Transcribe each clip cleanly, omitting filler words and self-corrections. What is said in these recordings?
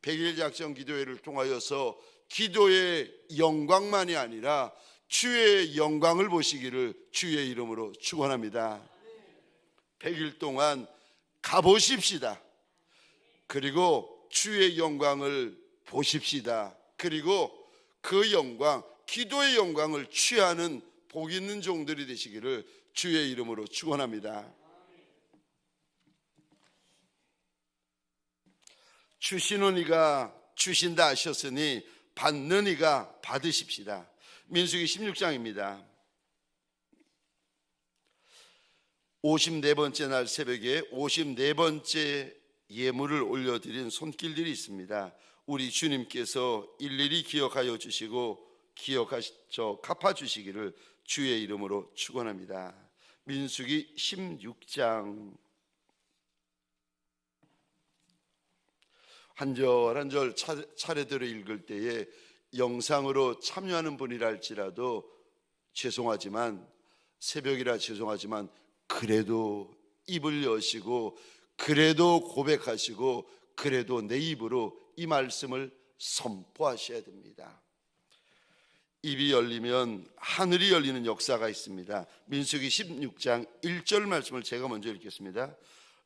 100일 작정 기도회를 통하여서 기도의 영광만이 아니라 주의 영광을 보시기를 주의 이름으로 축원합니다. 100일 동안 가보십시다. 그리고 주의 영광을 보십시다. 그리고 그 영광, 기도의 영광을 취하는 복 있는 종들이 되시기를 주의 이름으로 축원합니다. 주시는 이가 주신다 하셨으니 받는 이가 받으십시다. 민수기 16장입니다. 54번째 날 새벽에 54번째 예물을 올려드린 손길들이 있습니다. 우리 주님께서 일일이 기억하여 주시고 기억하셔 갚아주시기를 주의 이름으로 축원합니다. 민수기 16장 한 절 한 절 차례대로 읽을 때에 영상으로 참여하는 분이라 할지라도 죄송하지만, 새벽이라 죄송하지만 그래도 입을 여시고 그래도 고백하시고 그래도 내 입으로 이 말씀을 선포하셔야 됩니다. 입이 열리면 하늘이 열리는 역사가 있습니다. 민수기 16장 1절 말씀을 제가 먼저 읽겠습니다.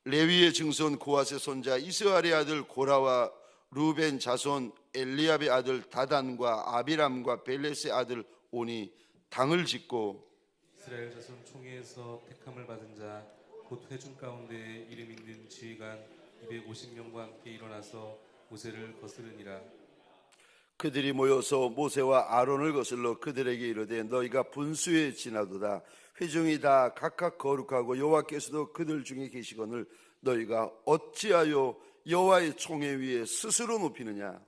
레위의 증손 고핫의 손자 이스라엘의 아들 고라와 루벤 자손 엘리압의 아들 다단과 아비람과 벨렛의 아들 온이 당을 짓고 이스라엘 자손 총회에서 택함을 받은 자 곧 회중 가운데 이름 있는 지휘관 250명과 함께 일어나서 모세를 거스르니라. 그들이 모여서 모세와 아론을 거슬러 그들에게 이르되 너희가 분수에 지나도다. 회중이 다 각각 거룩하고 여호와께서도 그들 중에 계시거늘 너희가 어찌하여 여호와의 총회 위에 스스로 높이느냐.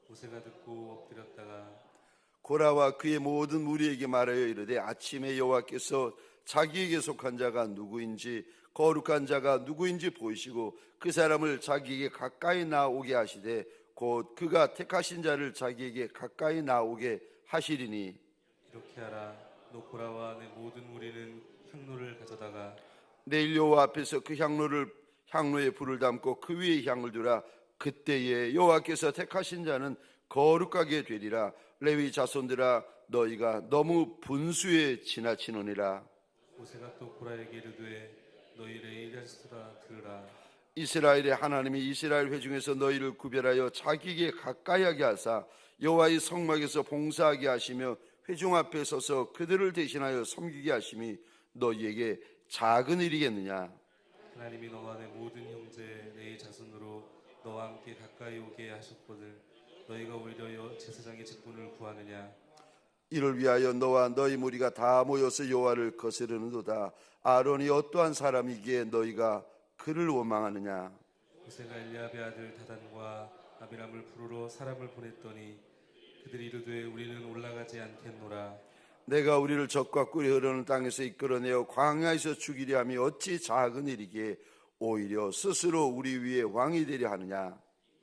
모세가 듣고 엎드렸다가 고라와 그의 모든 무리에게 말하여 이르되 아침에 여호와께서 자기에게 속한 자가 누구인지 거룩한 자가 누구인지 보이시고 그 사람을 자기에게 가까이 나오게 하시되 곧 그가 택하신 자를 자기에게 가까이 나오게 하시리니 이렇게 하라. 너 고라와 내 모든 무리는 향로를 가져다가 내일 여호와 앞에서 그 향로에 불을 담고 그 위에 향을 두라. 그때에 여호와께서 택하신 자는 거룩하게 되리라. 레위 자손들아 너희가 너무 분수에 지나치느니라. 모세가 또 고라에게 이르되 너희 레위 자손들아 들으라. 이스라엘의 하나님이 이스라엘 회중에서 너희를 구별하여 자기에게 가까이하게 하사 여호와의 성막에서 봉사하게 하시며 회중 앞에 서서 그들을 대신하여 섬기게 하심이 너희에게 작은 일이겠느냐. 하나님이 너와 내 모든 형제 레위 자손으로 너와 함께 가까이 오게 하셨거늘 너희가 오히려 제사장의 직분을 구하느냐. 이를 위하여 너와 너희 무리가 다 모여서 여호와를 거스르는도다. 아론이 어떠한 사람이기에 너희가 그를 원망하느냐. 모세가 엘리압의 아들 다단과 아비람을 부르러 사람을 보냈더니 그들이 이르되 우리는 올라가지 않겠노라. 내가 우리를 적과 꿀이 흐르는 땅에서 이끌어내어 광야에서 죽이려 함이 어찌 작은 일이기에 오히려 스스로 우리 위에 왕이 되려 하느냐.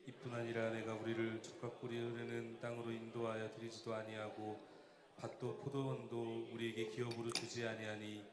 이뿐 아니라 내가 우리를 적과 꿀이 흐르는 땅으로 인도하여 드리지도 아니하고 밭도 포도원도 우리에게 기업으로 주지 아니하니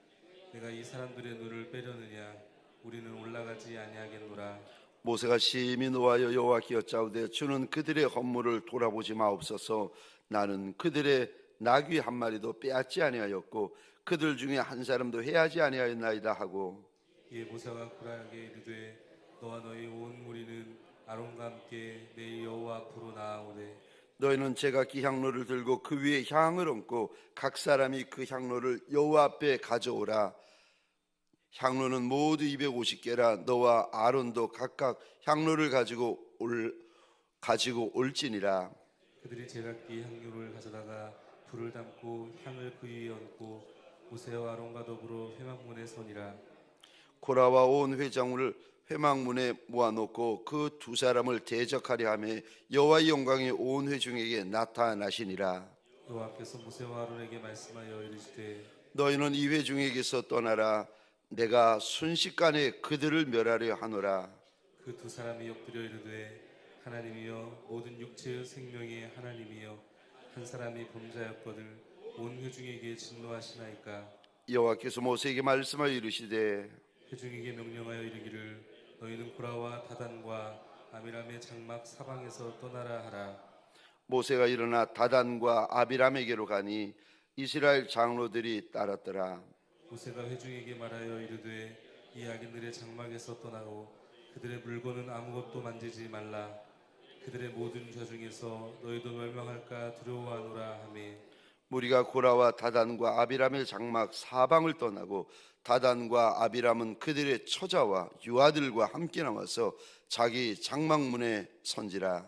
내가 이 사람들의 눈을 빼려느냐. 우리는 올라가지 아니하겠노라. 모세가 심히 노하여 여호와께 여짜오되 주는 그들의 헌물을 돌아보지 마옵소서. 나는 그들의 나귀 한 마리도 빼앗지 아니하였고 그들 중에 한 사람도 해하지 아니하였나이다 하고 이에 모세가 고라에게 이르되 너와 너희 온 무리는 아론과 함께 내일 여호와 앞으로 나아오되 너희는 제각기 향로를 들고 그 위에 향을 얹고 각 사람이 그 향로를 여호와 앞에 가져오라. 향로는 모두 250개라. 너와 아론도 각각 향로를 가지고 올지니라. 그들이 제각기 향유를 가져다가 불을 담고 향을 그 위에 얹고 모세와 아론과 더불어 회막문에 서니라. 고라와 온 회장을 회막문에 모아놓고 그 두 사람을 대적하려 하며 여호와의 영광이 온 회중에게 나타나시니라. 여호와께서 모세와 아론에게 말씀하여 이르시되 너희는 이 회중에게서 떠나라. 내가 순식간에 그들을 멸하려 하노라. 그 두 사람이 엎드려 이르되 하나님이여 모든 육체의 생명의 하나님이여 한 사람이 범죄하였거늘 온 회중에게 진노하시나이까. 여호와께서 모세에게 말씀하여 이르시되 회중에게 명령하여 이르기를 너희는 고라와 다단과 아비람의 장막 사방에서 떠나라 하라. 모세가 일어나 다단과 아비람에게로 가니 이스라엘 장로들이 따랐더라. 모세가 회중에게 말하여 이르되 이 악인들의 장막에서 떠나고 그들의 물건은 아무것도 만지지 말라. 그들의 모든 죄 중에서 너희도 멸망할까 두려워하노라 하매 무리가 고라와 다단과 아비람의 장막 사방을 떠나고 다단과 아비람은 그들의 처자와 유아들과 함께 나와서 자기 장막문에 선지라.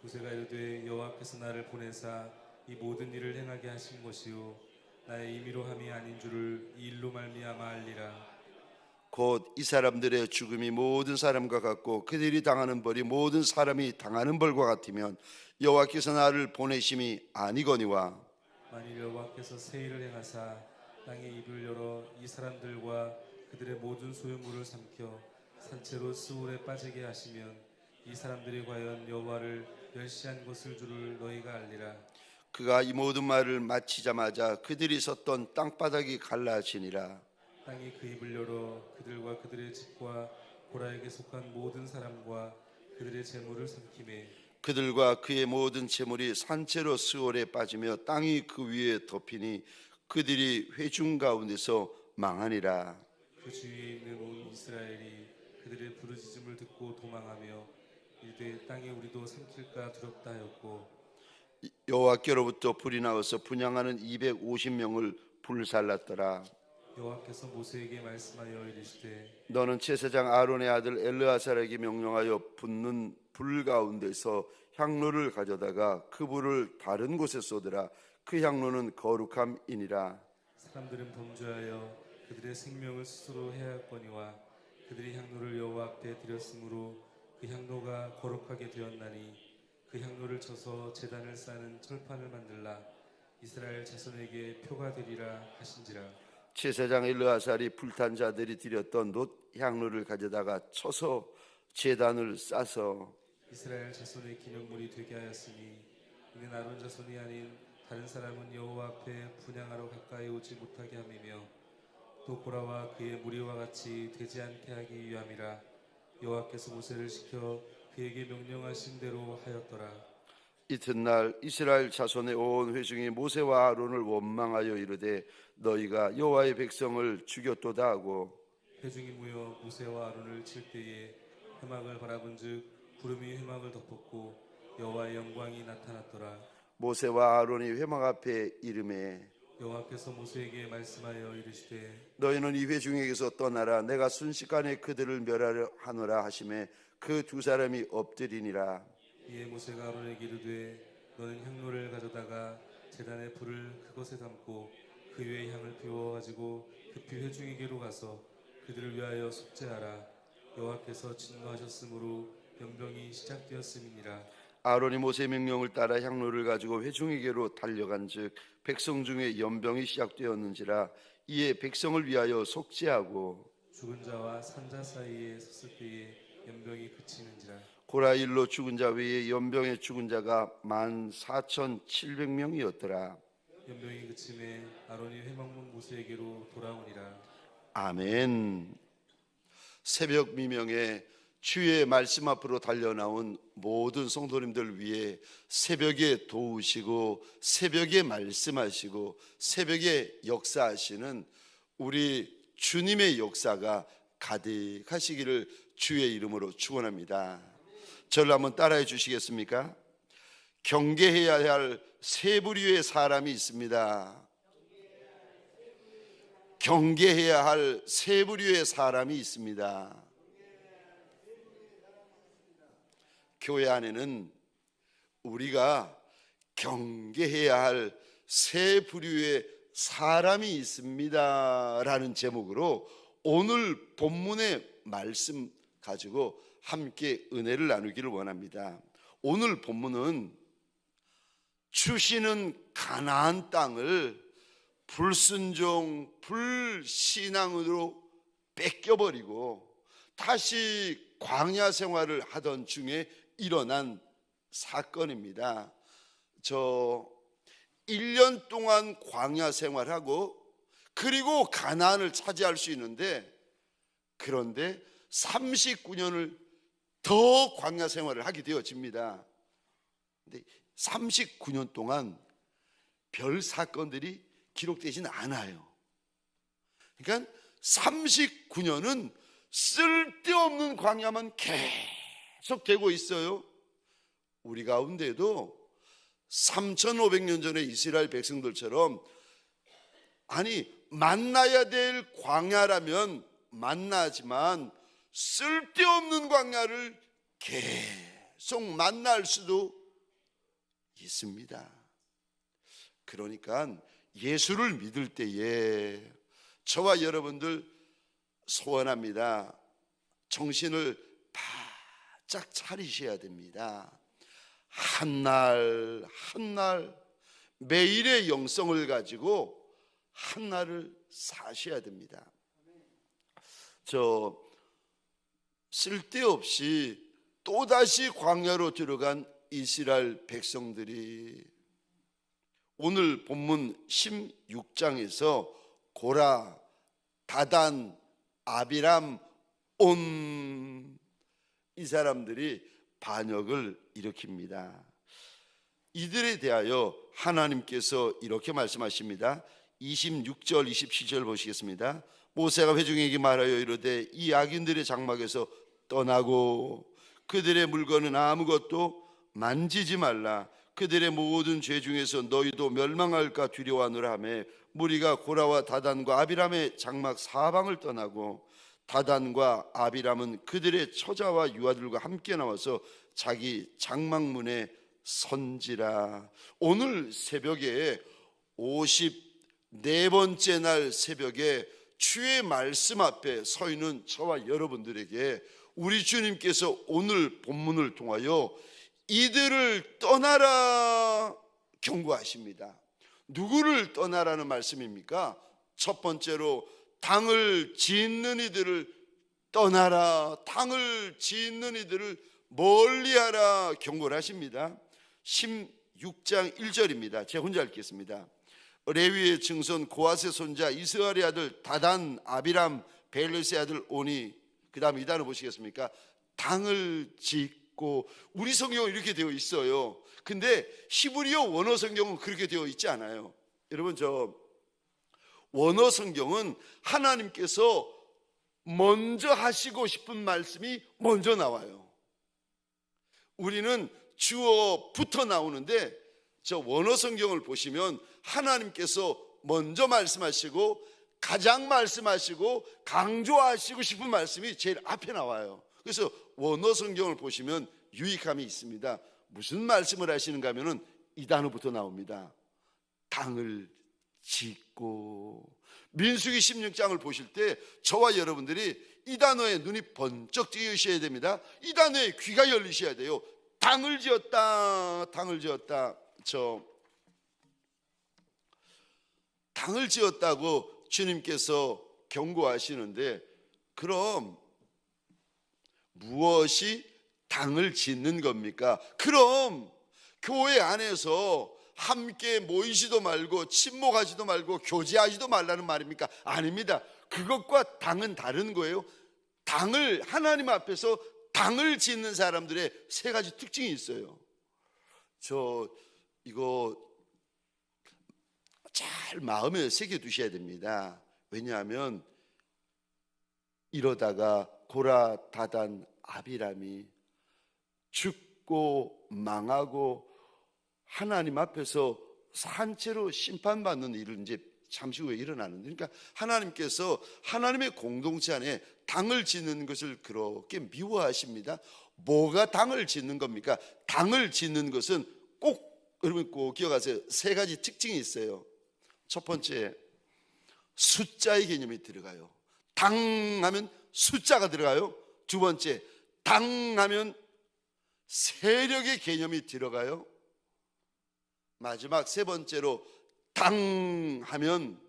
모세가 이르되 여호와께서 나를 보내사 이 모든 일을 행하게 하신 것이요 나의 임의로 함이 아닌 줄을 이 일로 말미암아 알리라. 곧 이 사람들의 죽음이 모든 사람과 같고 그들이 당하는 벌이 모든 사람이 당하는 벌과 같으면 여호와께서 나를 보내심이 아니거니와 만일 여호와께서 새 일을 행하사 땅의 입을 열어 이 사람들과 그들의 모든 소유물을 삼켜 산채로 스울에 빠지게 하시면 이 사람들이 과연 여호와를 멸시한 것을 줄을 너희가 알리라. 그가 이 모든 말을 마치자마자 그들이 섰던 땅바닥이 갈라지니라. 땅이 그 입을 열어 그들과 그들의 집과 고라에게 속한 모든 사람과 그들의 재물을 삼키매 그들과 그의 모든 재물이 산채로 스올에 빠지며 땅이 그 위에 덮이니 그들이 회중 가운데서 망하니라. 그 주위에 있는 온 이스라엘이 그들의 부르짖음을 듣고 도망하며 이르되 땅에 우리도 삼킬까 두렵다 하였고 여호와께로부터 불이 나와서 분향하는 250명을 불살랐더라. 여호와께서 모세에게 말씀하여 이르시되 너는 제사장 아론의 아들 엘르아살에게 명령하여 붙는 불 가운데서 향로를 가져다가 그 불을 다른 곳에 쏟으라. 그 향로는 거룩함이니라. 사람들은 범죄하여 그들의 생명을 스스로 해하였거니와 그들이 향로를 여호와 앞에 드렸으므로 그 향로가 거룩하게 되었나니 그 향로를 쳐서 제단을 쌓는 철판을 만들라. 이스라엘 자손에게 표가 되리라 하신지라. 제사장 엘르아살이 불탄 자들이 드렸던 놋 향로를 가져다가 쳐서 제단을 싸서 이스라엘 자손의 기념물이 되게 하였으니 이는 아론 자손이 아닌 다른 사람은 여호와 앞에 분향하러 가까이 오지 못하게 함이며 또 고라와 그의 무리와 같이 되지 않게 하기 위함이라. 여호와께서 모세를 시켜 그에게 명령하신 대로 하였더라. 이튿날 이스라엘 자손의 온 회중이 모세와 아론을 원망하여 이르되 너희가 여호와의 백성을 죽였도다 하고 회중이 모여 모세와 아론을 칠 때에 회막을 바라본즉 구름이 회막을 덮었고 여호와의 영광이 나타났더라. 모세와 아론이 회막 앞에 이르매 여호와께서 모세에게 말씀하여 이르시되 너희는 이 회중에게서 떠나라. 내가 순식간에 그들을 멸하려 하노라 하시매 그 두 사람이 엎드리니라. 이에 모세가 아론에게 이르되 너는 향로를 가져다가 제단에 불을 그것에 담고 그 위에 향을 피워 가지고 급히 회중에게로 가서 그들을 위하여 속죄하라. 여호와께서 진노하셨으므로 연병이 시작되었음이니라. 아론이 모세의 명령을 따라 향로를 가지고 회중에게로 달려간즉 백성 중에 연병이 시작되었는지라. 이에 백성을 위하여 속죄하고 죽은 자와 산자 사이에 섰을 때에 연병이 그치는지라. 고라일로 죽은 자 외에 연병에 죽은 자가 14,700명이었더라. 연병이 그침에 아론이 회막문 모세에게로 돌아오니라. 아멘. 새벽 미명에 주의 말씀 앞으로 달려나온 모든 성도님들 위해 새벽에 도우시고 새벽에 말씀하시고 새벽에 역사하시는 우리 주님의 역사가 가득하시기를 주의 이름으로 축원합니다. 저를 한번 따라해 주시겠습니까? 경계해야 할 세 부류의 사람이 있습니다. 경계해야 할 세 부류의 사람이 있습니다. 교회 안에는 우리가 경계해야 할 세 부류의 사람이 있습니다 라는 제목으로 오늘 본문의 말씀 가지고 함께 은혜를 나누기를 원합니다. 오늘 본문은 주시는 가나안 땅을 불순종, 불신앙으로 뺏겨버리고 다시 광야 생활을 하던 중에 일어난 사건입니다. 저 1년 동안 광야 생활하고 그리고 가나안을 차지할 수 있는데 그런데 39년을 더 광야 생활을 하게 되어집니다. 근데 39년 동안 별 사건들이 기록되지는 않아요. 그러니까 39년은 쓸데없는 광야만 계속 되고 있어요. 우리 가운데도 3,500년 전에 이스라엘 백성들처럼, 아니 만나야 될 광야라면 만나지만 쓸데없는 광야를 계속 만날 수도 있습니다. 그러니까 예수를 믿을 때에 저와 여러분들 소원합니다. 정신을 바짝 차리셔야 됩니다. 한날 한날 매일의 영성을 가지고 한날을 사셔야 됩니다. 쓸데없이 또다시 광야로 들어간 이스라엘 백성들이 오늘 본문 16장에서 고라, 다단, 아비람, 온 이 사람들이 반역을 일으킵니다. 이들에 대하여 하나님께서 이렇게 말씀하십니다. 26절 27절 보시겠습니다. 모세가 회중에게 말하여 이르되 이 악인들의 장막에서 떠나고 그들의 물건은 아무것도 만지지 말라. 그들의 모든 죄 중에서 너희도 멸망할까 두려워하노라 하매 무리가 고라와 다단과 아비람의 장막 사방을 떠나고 다단과 아비람은 그들의 처자와 유아들과 함께 나와서 자기 장막문에 선지라. 오늘 새벽에 54번째 날 새벽에 주의 말씀 앞에 서 있는 저와 여러분들에게 우리 주님께서 오늘 본문을 통하여 이들을 떠나라 경고하십니다. 누구를 떠나라는 말씀입니까? 첫 번째로 당을 짓는 이들을 떠나라, 당을 짓는 이들을 멀리하라 경고를 하십니다. 16장 1절입니다. 제가 혼자 읽겠습니다. 레위의 증손 고핫의 손자 이스라엘의 아들 다단, 아비람, 벨렛의 아들 오니. 그 다음 이 단어 보시겠습니까? 당을 짓고. 우리 성경은 이렇게 되어 있어요. 근데 히브리어 원어 성경은 그렇게 되어 있지 않아요. 여러분, 저 원어 성경은 하나님께서 먼저 하시고 싶은 말씀이 먼저 나와요. 우리는 주어부터 나오는데 저 원어 성경을 보시면 하나님께서 먼저 말씀하시고 가장 말씀하시고 강조하시고 싶은 말씀이 제일 앞에 나와요. 그래서 원어 성경을 보시면 유익함이 있습니다. 무슨 말씀을 하시는가 하면은 이 단어부터 나옵니다. 당을 짓고. 민수기 16장을 보실 때 저와 여러분들이 이 단어에 눈이 번쩍 뜨이셔야 됩니다. 이 단어에 귀가 열리셔야 돼요. 당을 지었다, 당을 지었다. 당을 지었다고 주님께서 경고하시는데, 그럼 무엇이 당을 짓는 겁니까? 그럼 교회 안에서 함께 모이지도 말고 침묵하지도 말고 교제하지도 말라는 말입니까? 아닙니다. 그것과 당은 다른 거예요. 당을, 하나님 앞에서 당을 짓는 사람들의 세 가지 특징이 있어요. 이거 잘 마음에 새겨 두셔야 됩니다. 왜냐하면 이러다가 고라, 다단, 아비람이 죽고 망하고 하나님 앞에서 산채로 심판받는 일을 이제 잠시 후에 일어나는데, 그러니까 하나님께서 하나님의 공동체 안에 당을 짓는 것을 그렇게 미워하십니다. 뭐가 당을 짓는 겁니까? 당을 짓는 것은 꼭, 여러분 꼭 기억하세요. 세 가지 특징이 있어요. 첫 번째, 숫자의 개념이 들어가요. 당하면 숫자가 들어가요. 두 번째, 당하면 세력의 개념이 들어가요. 마지막 세 번째로, 당하면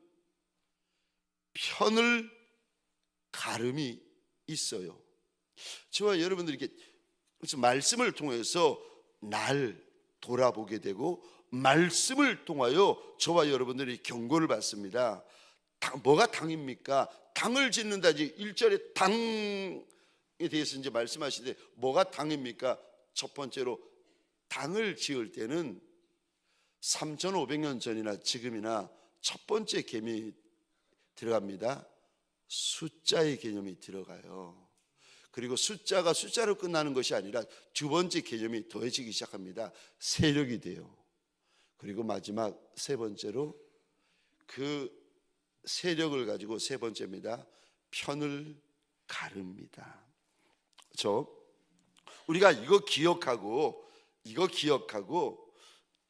편을 가름이 있어요. 저와 여러분들이 이렇게 말씀을 통해서 날 돌아보게 되고 말씀을 통하여 저와 여러분들이 경고를 받습니다. 뭐가 당입니까? 당을 짓는다지 1절에 당, 대해서 이제 말씀하시는데 뭐가 당입니까? 첫 번째로 당을 지을 때는 3,500년 전이나 지금이나 첫 번째 개념이 들어갑니다. 숫자의 개념이 들어가요. 그리고 숫자가 숫자로 끝나는 것이 아니라 두 번째 개념이 더해지기 시작합니다. 세력이 돼요. 그리고 마지막 세 번째로 그 세력을 가지고 세 번째입니다. 편을 가릅니다. 우리가 이거 기억하고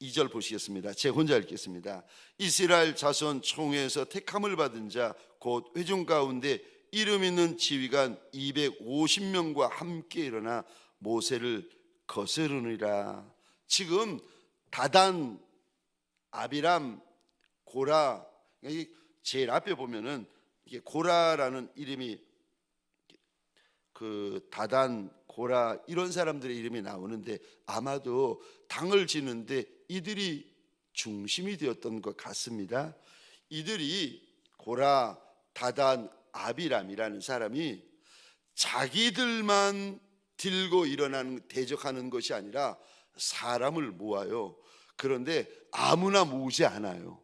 2절 보시겠습니다. 제가 혼자 읽겠습니다. 이스라엘 자손 총회에서 택함을 받은 자 곧 회중 가운데 이름 있는 지휘관 250명과 함께 일어나 모세를 거스르니라. 지금 다단, 아비람, 고라, 제일 앞에 보면은 이게 고라라는 이름이 그 다단, 고라 이런 사람들의 이름이 나오는데 아마도 당을 지는데 이들이 중심이 되었던 것 같습니다. 이들이 고라, 다단, 아비람이라는 사람이 자기들만 들고 일어나는 대적하는 것이 아니라 사람을 모아요. 그런데 아무나 모으지 않아요.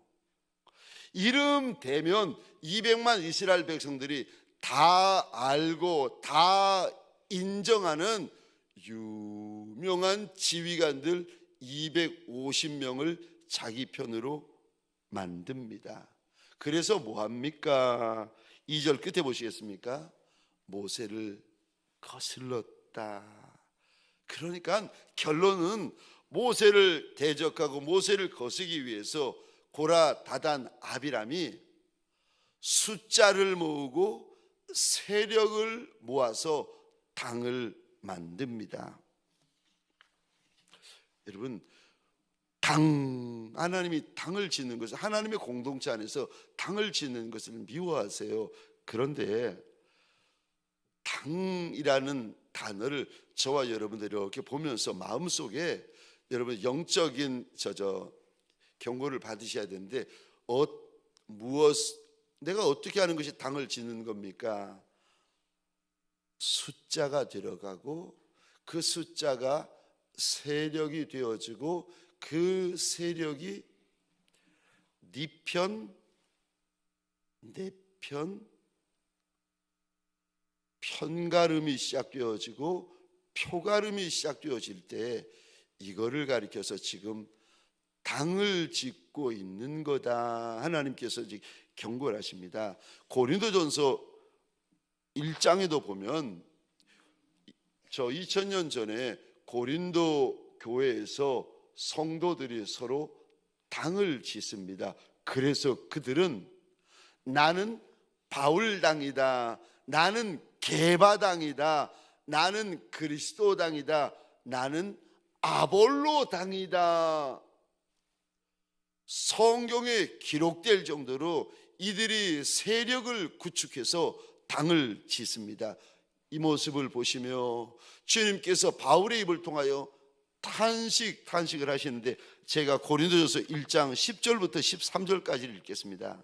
이름 대면 200만 이스라엘 백성들이 다 알고 다 인정하는 유명한 지휘관들 250명을 자기 편으로 만듭니다. 그래서 뭐합니까? 2절 끝에 보시겠습니까? 모세를 거슬렀다. 그러니까 결론은 모세를 대적하고 모세를 거스기 위해서 고라, 다단, 아비람이 숫자를 모으고 세력을 모아서 당을 만듭니다. 여러분, 하나님이 당을 짓는 것을, 하나님의 공동체 안에서 당을 짓는 것을 미워하세요. 그런데 당이라는 단어를 저와 여러분들이 이렇게 보면서 마음속에 여러분 영적인 경고를 받으셔야 되는데 내가 어떻게 하는 것이 당을 짓는 겁니까? 숫자가 들어가고 그 숫자가 세력이 되어지고 그 세력이 네 편, 내 편, 편가름이 시작되어지고 표가름이 시작되어질 때 이거를 가리켜서 지금 당을 짓고 있는 거다. 하나님께서 경고를 하십니다. 고린도전서 1장에도 보면 2000년 전에 고린도 교회에서 성도들이 서로 당을 짓습니다. 그래서 그들은 나는 바울당이다, 나는 게바당이다, 나는 그리스도당이다, 나는 아볼로당이다. 성경에 기록될 정도로 이들이 세력을 구축해서 당을 짓습니다. 이 모습을 보시며 주님께서 바울의 입을 통하여 탄식을 하시는데 제가 고린도전서 1장 10절부터 13절까지를 읽겠습니다.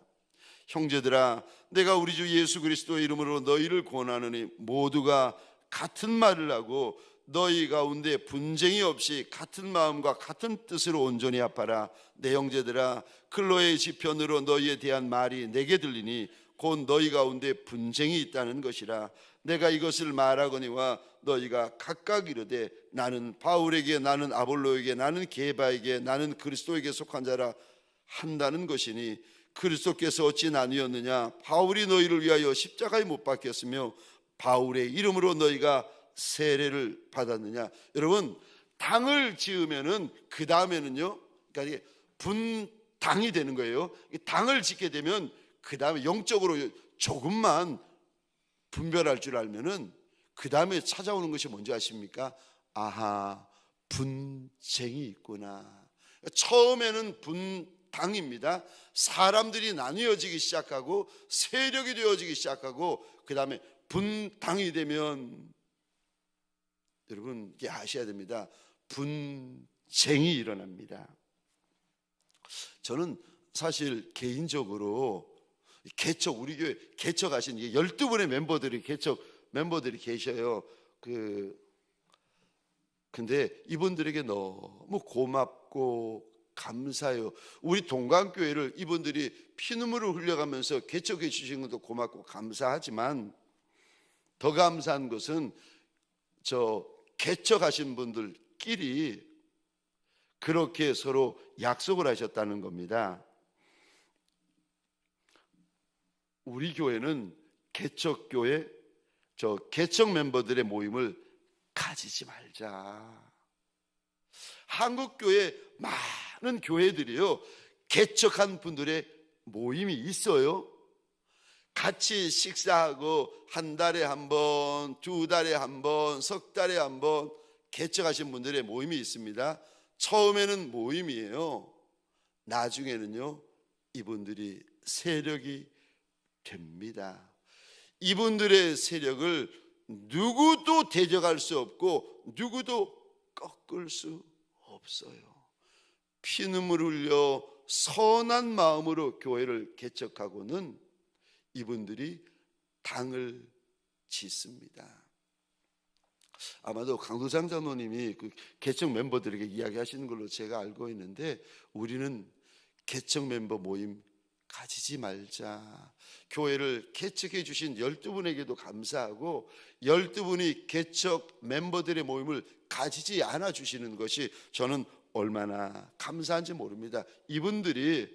형제들아, 내가 우리 주 예수 그리스도의 이름으로 너희를 권하노니 모두가 같은 말을 하고 너희 가운데 분쟁이 없이 같은 마음과 같은 뜻으로 온전히 합하라. 내 형제들아, 클로의 지편으로 너희에 대한 말이 내게 들리니 곧 너희 가운데 분쟁이 있다는 것이라. 내가 이것을 말하거니와 너희가 각각 이르되 나는 바울에게, 나는 아볼로에게, 나는 게바에게, 나는 그리스도에게 속한 자라 한다는 것이니 그리스도께서 어찌 나뉘었느냐? 바울이 너희를 위하여 십자가에 못 박혔으며 바울의 이름으로 너희가 세례를 받았느냐? 여러분, 당을 지으면은 그 다음에는요, 그러니까 이게 분당이 되는 거예요. 당을 짓게 되면 그 다음에 영적으로 조금만 분별할 줄 알면은 그 다음에 찾아오는 것이 뭔지 아십니까? 아하, 분쟁이 있구나. 처음에는 분당입니다. 사람들이 나뉘어지기 시작하고 세력이 되어지기 시작하고 그 다음에 분당이 되면 여러분 이게 아셔야 됩니다. 분쟁이 일어납니다. 저는 사실 개인적으로 우리 교회 개척하신 12분의 멤버들이 멤버들이 계셔요. 근데 이분들에게 너무 고맙고 감사해요. 우리 동강교회를 이분들이 피눈물을 흘려가면서 개척해 주신 것도 고맙고 감사하지만 더 감사한 것은 저 개척하신 분들끼리 그렇게 서로 약속을 하셨다는 겁니다. 우리 교회는 개척교회, 저 개척 멤버들의 모임을 가지지 말자. 한국교회 많은 교회들이요, 개척한 분들의 모임이 있어요. 같이 식사하고 한 달에 한 번, 두 달에 한 번, 석 달에 한 번 개척하신 분들의 모임이 있습니다. 처음에는 모임이에요. 나중에는요, 이분들이 세력이 됩니다. 이분들의 세력을 누구도 대적할 수 없고 누구도 꺾을 수 없어요. 피눈물 흘려 선한 마음으로 교회를 개척하고는 이분들이 당을 짓습니다. 아마도 강도장 장로님이 그 개척 멤버들에게 이야기하시는 걸로 제가 알고 있는데, 우리는 개척 멤버 모임 가지지 말자. 교회를 개척해 주신 12분에게도 감사하고 12분이 개척 멤버들의 모임을 가지지 않아 주시는 것이 저는 얼마나 감사한지 모릅니다. 이분들이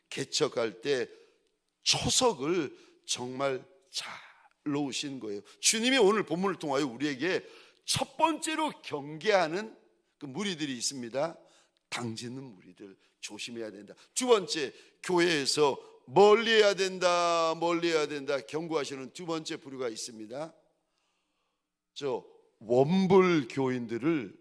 개척할 때 초석을 정말 잘 놓으신 거예요. 주님이 오늘 본문을 통하여 우리에게 첫 번째로 경계하는 그 무리들이 있습니다. 당짓는 무리들 조심해야 된다. 두 번째, 교회에서 멀리해야 된다, 멀리해야 된다 경고하시는 두 번째 부류가 있습니다. 저 원불 교인들을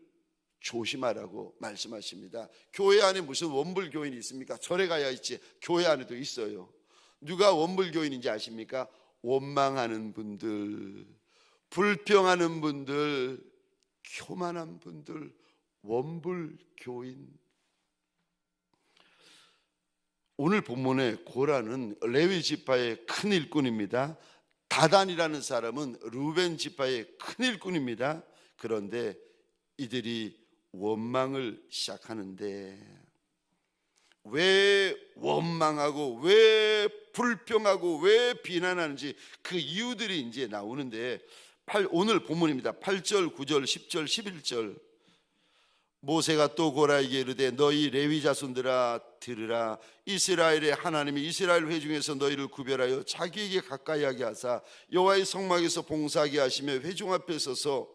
조심하라고 말씀하십니다. 교회 안에 무슨 원불 교인이 있습니까? 절에 가야 있지 교회 안에도 있어요. 누가 원불 교인인지 아십니까? 원망하는 분들, 불평하는 분들, 교만한 분들, 원불 교인. 오늘 본문의 고라는 레위 지파의 큰 일꾼입니다. 다단이라는 사람은 루벤 지파의 큰 일꾼입니다. 그런데 이들이 원망을 시작하는데, 왜 원망하고 왜 불평하고 왜 비난하는지 그 이유들이 이제 나오는데, 오늘 본문입니다. 8절, 9절, 10절, 11절. 모세가 또 고라에게 이르되 너희 레위 자손들아 들으라. 이스라엘의 하나님이 이스라엘 회중에서 너희를 구별하여 자기에게 가까이 하게 하사 여호와의 성막에서 봉사하게 하시며 회중 앞에 서서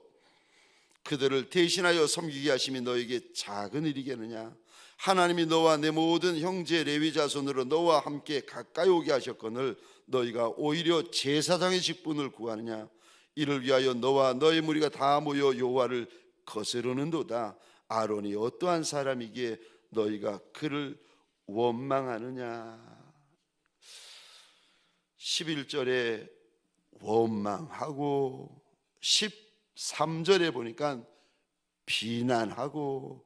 그들을 대신하여 섬기게 하심이 너에게 작은 일이겠느냐. 하나님이 너와 내 모든 형제 레위 자손으로 너와 함께 가까이 오게 하셨거늘 너희가 오히려 제사장의 직분을 구하느냐. 이를 위하여 너와 너의 무리가 다 모여 여호와를 거스르는도다. 아론이 어떠한 사람이기에 너희가 그를 원망하느냐. 11절에 원망하고 13절에 보니까 비난하고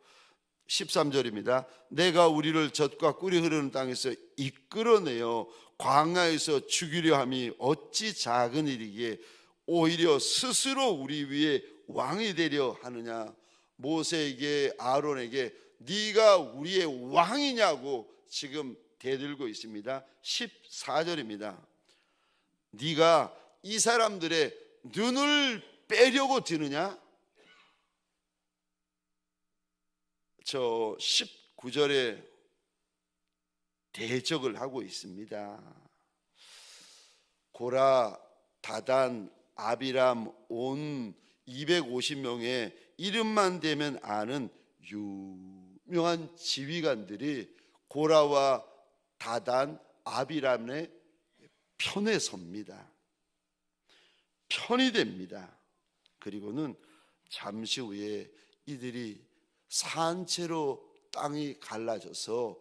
13절입니다. 내가 우리를 젖과 꿀이 흐르는 땅에서 이끌어내어 광야에서 죽이려 함이 어찌 작은 일이기에 오히려 스스로 우리 위에 왕이 되려 하느냐. 모세에게 아론에게 네가 우리의 왕이냐고 지금 대들고 있습니다. 14절입니다. 네가 이 사람들의 눈을 빼려고 드느냐? 저 19절에 대적을 하고 있습니다. 고라, 다단, 아비람 온 250명의 이름만 대면 아는 유명한 지휘관들이 고라와 다단, 아비람의 편에 섭니다. 편이 됩니다. 그리고는 잠시 후에 이들이 산채로 땅이 갈라져서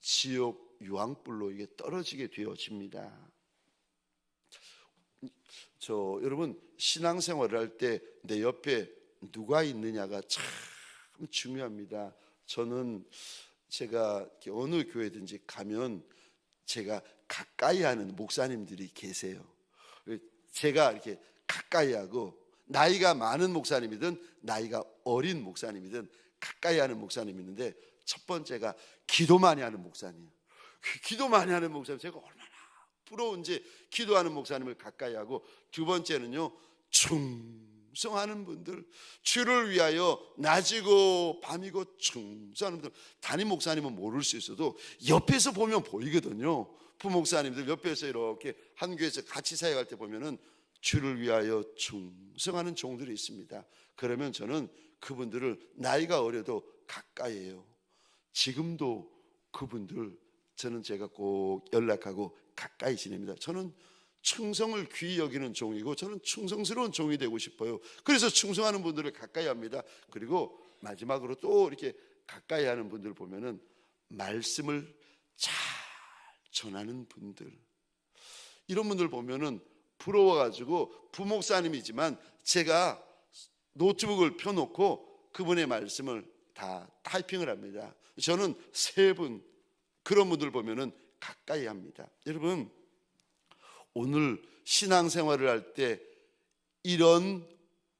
지옥 유황불로 이게 떨어지게 되어집니다. 여러분, 신앙생활을 할 때 내 옆에 누가 있느냐가 참 중요합니다. 저는 제가 어느 교회든지 가면 제가 가까이 하는 목사님들이 계세요. 제가 이렇게 가까이 하고, 나이가 많은 목사님이든 나이가 어린 목사님이든 가까이 하는 목사님이 있는데, 첫 번째가 기도 많이 하는 목사님. 기도 많이 하는 목사님, 제가 얼마나 부러운지 기도하는 목사님을 가까이 하고, 두 번째는요, 충성하는 분들, 주를 위하여 낮이고 밤이고 충성하는 분들. 담임 목사님은 모를 수 있어도 옆에서 보면 보이거든요. 부목사님들 옆에서 이렇게 한 교회에서 같이 사역할 때 보면은 주를 위하여 충성하는 종들이 있습니다. 그러면 저는 그분들을 나이가 어려도 가까이 해요. 지금도 그분들 저는 제가 꼭 연락하고 가까이 지냅니다. 저는 충성을 귀히 여기는 종이고, 저는 충성스러운 종이 되고 싶어요. 그래서 충성하는 분들을 가까이 합니다. 그리고 마지막으로 또 이렇게 가까이 하는 분들 보면은 말씀을 잘 전하는 분들, 이런 분들 보면은 부러워가지고, 부목사님이지만 제가 노트북을 펴놓고 그분의 말씀을 다 타이핑을 합니다. 저는 세 분, 그런 분들 보면은 가까이 합니다. 여러분, 오늘 신앙생활을 할 때 이런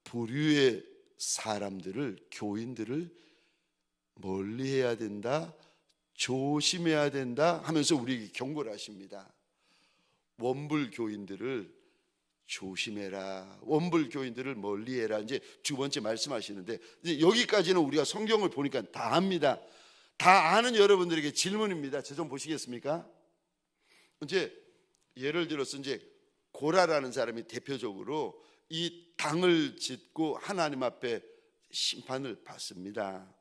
부류의 사람들을, 교인들을 멀리해야 된다, 조심해야 된다 하면서 우리에게 경고를 하십니다. 원불 교인들을 조심해라, 원불 교인들을 멀리해라. 이제 두 번째 말씀하시는데, 이제 여기까지는 우리가 성경을 보니까 다 압니다. 다 아는 여러분들에게 질문입니다. 저 좀 보시겠습니까? 이제 예를 들어서 이제 고라라는 사람이 대표적으로 이 당을 짓고 하나님 앞에 심판을 받습니다.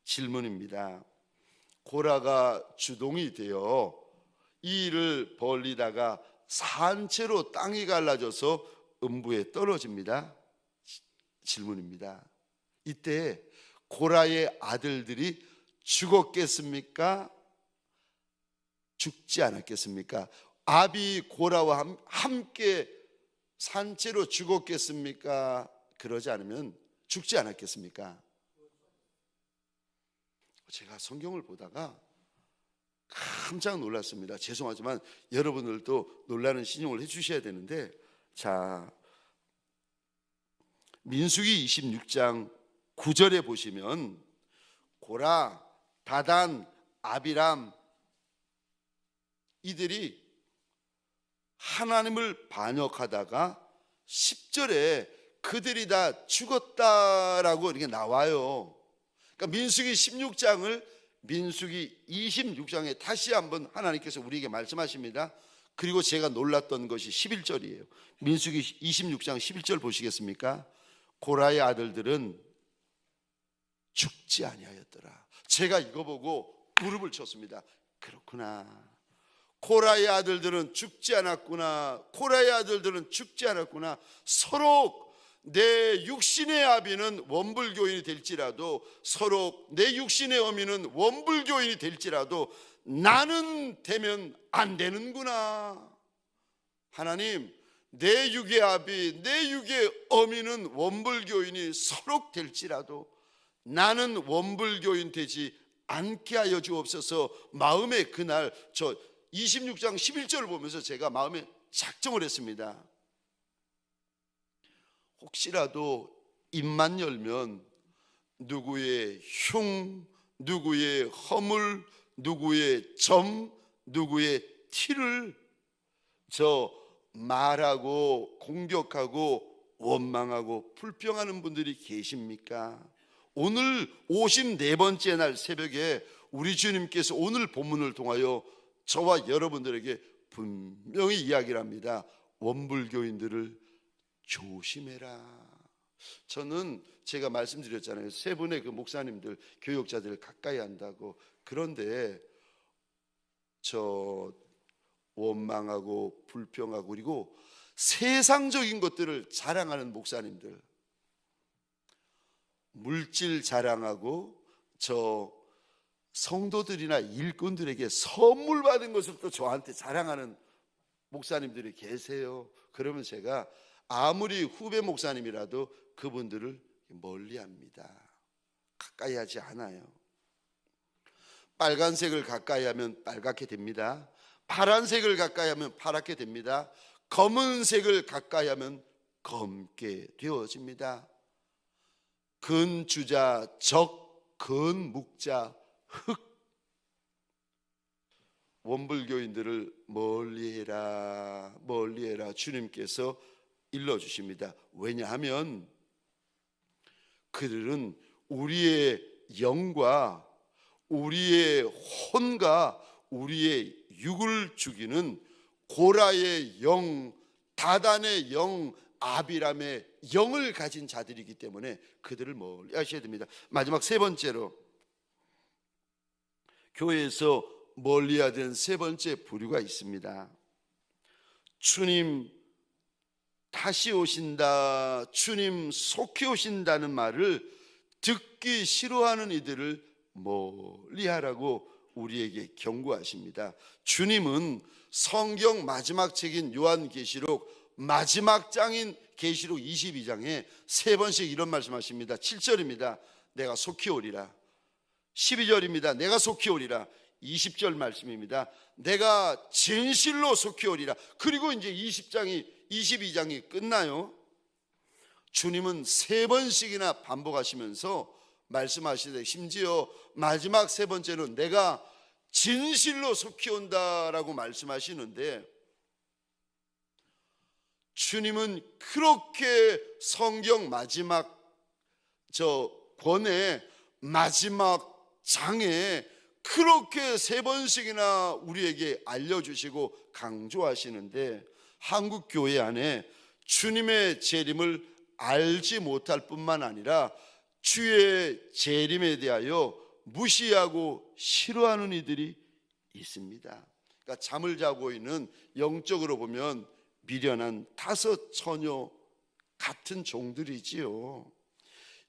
질문입니다. 고라가 주동이 되어 이 일을 벌리다가 산채로 땅이 갈라져서 음부에 떨어집니다. 질문입니다. 이때 고라의 아들들이 죽었겠습니까? 죽지 않았겠습니까? 아비 고라와 함께 산채로 죽었겠습니까? 그러지 않으면 죽지 않았겠습니까? 제가 성경을 보다가 깜짝 놀랐습니다. 죄송하지만 여러분들도 놀라는 신용을 해주셔야 되는데, 자, 민수기 26장 9절에 보시면 고라, 다단, 아비람 이들이 하나님을 반역하다가 10절에 그들이 다 죽었다라고 이렇게 나와요. 그러니까 민수기 16장을 민수기 26장에 다시 한번 하나님께서 우리에게 말씀하십니다. 그리고 제가 놀랐던 것이 11절이에요. 민수기 26장 11절 보시겠습니까? 고라의 아들들은 죽지 아니하였더라. 제가 이거 보고 무릎을 쳤습니다. 그렇구나. 고라의 아들들은 죽지 않았구나. 고라의 아들들은 죽지 않았구나. 서로 내 육신의 아비는 원불교인이 될지라도, 서로 내 육신의 어미는 원불교인이 될지라도 나는 되면 안 되는구나. 하나님, 내 육의 아비, 내 육의 어미는 원불교인이 서로 될지라도 나는 원불교인 되지 않게 하여 주옵소서. 마음에 그날 저 26장 11절을 보면서 제가 마음에 작정을 했습니다. 혹시라도 입만 열면 누구의 흉, 누구의 허물, 누구의 점, 누구의 티를 저 말하고 공격하고 원망하고 불평하는 분들이 계십니까? 오늘 54번째 날 새벽에 우리 주님께서 오늘 본문을 통하여 저와 여러분들에게 분명히 이야기를 합니다. 원불교인들을 조심해라. 저는 제가 말씀드렸잖아요. 세 분의 그 목사님들, 교육자들을 가까이 한다고. 그런데 저 원망하고 불평하고 그리고 세상적인 것들을 자랑하는 목사님들, 물질 자랑하고 저 성도들이나 일꾼들에게 선물 받은 것을 또 저한테 자랑하는 목사님들이 계세요. 그러면 제가 아무리 후배 목사님이라도 그분들을 멀리합니다. 가까이 하지 않아요. 빨간색을 가까이 하면 빨갛게 됩니다. 파란색을 가까이 하면 파랗게 됩니다. 검은색을 가까이 하면 검게 되어집니다. 근주자 적, 근묵자 흑. 원불교인들을 멀리해라 멀리해라 주님께서 일러주십니다. 왜냐하면 그들은 우리의 영과 우리의 혼과 우리의 육을 죽이는 고라의 영, 다단의 영, 아비람의 영을 가진 자들이기 때문에 그들을 멀리 하셔야 됩니다. 마지막 세 번째로, 교회에서 멀리해야 되는 세 번째 부류가 있습니다. 주님 다시 오신다, 주님 속히 오신다는 말을 듣기 싫어하는 이들을 멀리하라고 우리에게 경고하십니다. 주님은 성경 마지막 책인 요한계시록 마지막 장인 계시록 22장에 세 번씩 이런 말씀하십니다. 7절입니다. 내가 속히 오리라. 12절입니다. 내가 속히 오리라. 20절 말씀입니다. 내가 진실로 속히 오리라. 그리고 이제 22장이 끝나요. 주님은 세 번씩이나 반복하시면서 말씀하시되, 심지어 마지막 세 번째는 내가 진실로 속히 온다라고 말씀하시는데, 주님은 그렇게 성경 마지막 권의 마지막 장에 그렇게 세 번씩이나 우리에게 알려주시고 강조하시는데, 한국 교회 안에 주님의 재림을 알지 못할 뿐만 아니라 주의 재림에 대하여 무시하고 싫어하는 이들이 있습니다. 그러니까 잠을 자고 있는, 영적으로 보면 미련한 다섯 처녀 같은 종들이지요.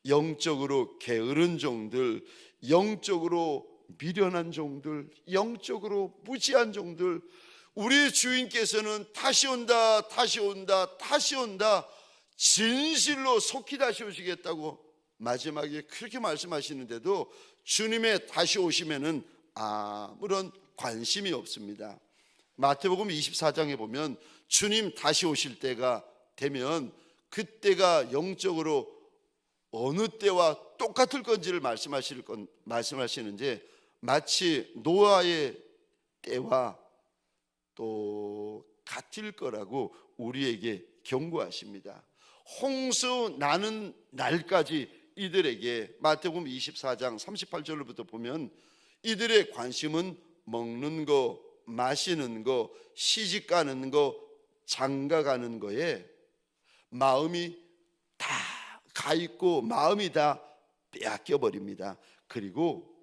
영적으로 게으른 종들, 영적으로 미련한 종들, 영적으로 무지한 종들. 우리 주인께서는 다시 온다, 다시 온다, 다시 온다, 진실로 속히 다시 오시겠다고 마지막에 그렇게 말씀하시는데도 주님의 다시 오시면은 아무런 관심이 없습니다. 마태복음 24장에 보면 주님 다시 오실 때가 되면 그때가 영적으로 어느 때와 똑같을 건지를 말씀하시는데, 마치 노아의 때와 또 같을 거라고 우리에게 경고하십니다. 홍수 나는 날까지 이들에게, 마태복음 24장 38절부터 보면 이들의 관심은 먹는 거, 마시는 거, 시집 가는 거, 장가 가는 거에 마음이 다 가 있고 마음이 다 빼앗겨 버립니다. 그리고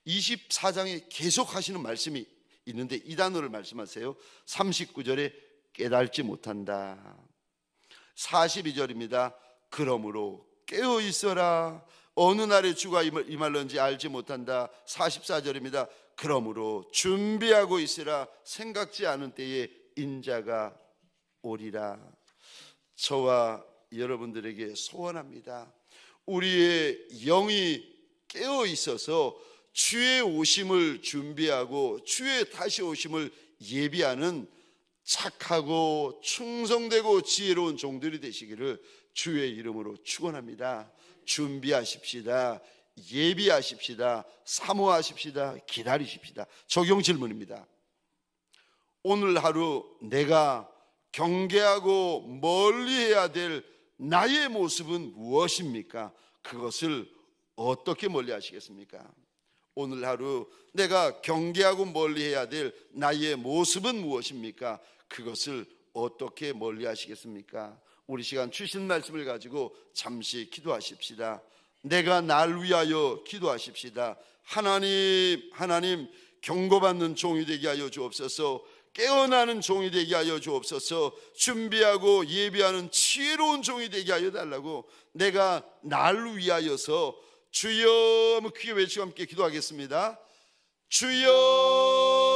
24장에 계속 하시는 말씀이 있는데 이 단어를 말씀하세요. 39절에 깨달지 못한다. 42절입니다. 그러므로 깨어 있어라. 어느 날에 주가 임할런지 알지 못한다. 44절입니다. 그러므로 준비하고 있으라. 생각지 않은 때에 인자가 오리라. 저와 여러분들에게 소원합니다. 우리의 영이 깨어 있어서 주의 오심을 준비하고 주의 다시 오심을 예비하는 착하고 충성되고 지혜로운 종들이 되시기를 주의 이름으로 축원합니다. 준비하십시다. 예비하십시다. 사모하십시다. 기다리십시다. 적용 질문입니다. 오늘 하루 내가 경계하고 멀리해야 될 나의 모습은 무엇입니까? 그것을 어떻게 멀리하시겠습니까? 오늘 하루 내가 경계하고 멀리해야 될 나의 모습은 무엇입니까? 그것을 어떻게 멀리하시겠습니까? 우리 시간 주신 말씀을 가지고 잠시 기도하십시다. 내가 날 위하여 기도하십시다. 하나님 경고받는 종이 되게 하여 주옵소서. 깨어나는 종이 되게 하여 주옵소서. 준비하고 예비하는 지혜로운 종이 되게 하여 달라고, 내가 날 위하여서 주여, 크게 외치고 함께 기도하겠습니다. 주여